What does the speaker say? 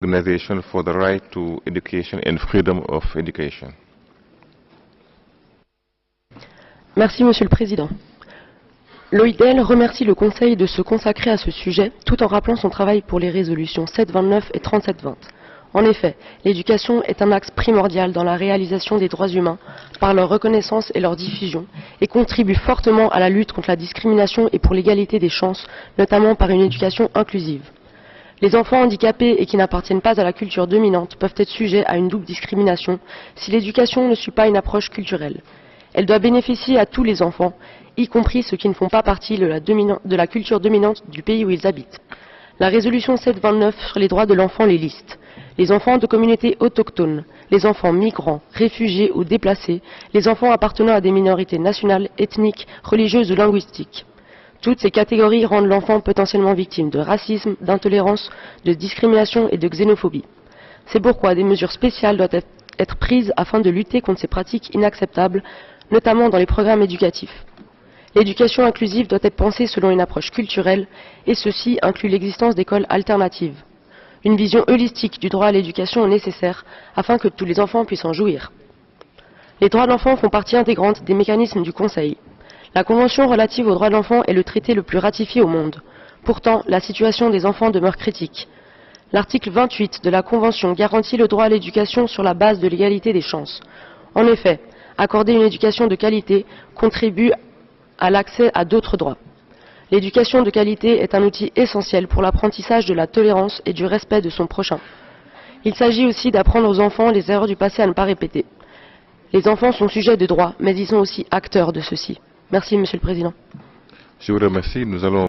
Organization for the Right to Education and Freedom of Education. Merci Monsieur le Président. L'OIDEL remercie le Conseil de se consacrer à ce sujet tout en rappelant son travail pour les résolutions 729 et 3720. En effet, l'éducation est un axe primordial dans la réalisation des droits humains par leur reconnaissance et leur diffusion et contribue fortement à la lutte contre la discrimination et pour l'égalité des chances, notamment par une éducation inclusive. Les enfants handicapés et qui n'appartiennent pas à la culture dominante peuvent être sujets à une double discrimination si l'éducation ne suit pas une approche culturelle. Elle doit bénéficier à tous les enfants, y compris ceux qui ne font pas partie de la culture dominante du pays où ils habitent. La résolution 729 sur les droits de l'enfant les liste. Les enfants de communautés autochtones, les enfants migrants, réfugiés ou déplacés, les enfants appartenant à des minorités nationales, ethniques, religieuses ou linguistiques. Toutes ces catégories rendent l'enfant potentiellement victime de racisme, d'intolérance, de discrimination et de xénophobie. C'est pourquoi des mesures spéciales doivent être prises afin de lutter contre ces pratiques inacceptables, notamment dans les programmes éducatifs. L'éducation inclusive doit être pensée selon une approche culturelle, et ceci inclut l'existence d'écoles alternatives. Une vision holistique du droit à l'éducation est nécessaire afin que tous les enfants puissent en jouir. Les droits de l'enfant font partie intégrante des mécanismes du Conseil. La Convention relative aux droits de l'enfant est le traité le plus ratifié au monde. Pourtant, la situation des enfants demeure critique. L'article 28 de la Convention garantit le droit à l'éducation sur la base de l'égalité des chances. En effet, accorder une éducation de qualité contribue à l'accès à d'autres droits. L'éducation de qualité est un outil essentiel pour l'apprentissage de la tolérance et du respect de son prochain. Il s'agit aussi d'apprendre aux enfants les erreurs du passé à ne pas répéter. Les enfants sont sujets de droit, mais ils sont aussi acteurs de ceci. Merci, Monsieur le Président. Je vous remercie. Nous allons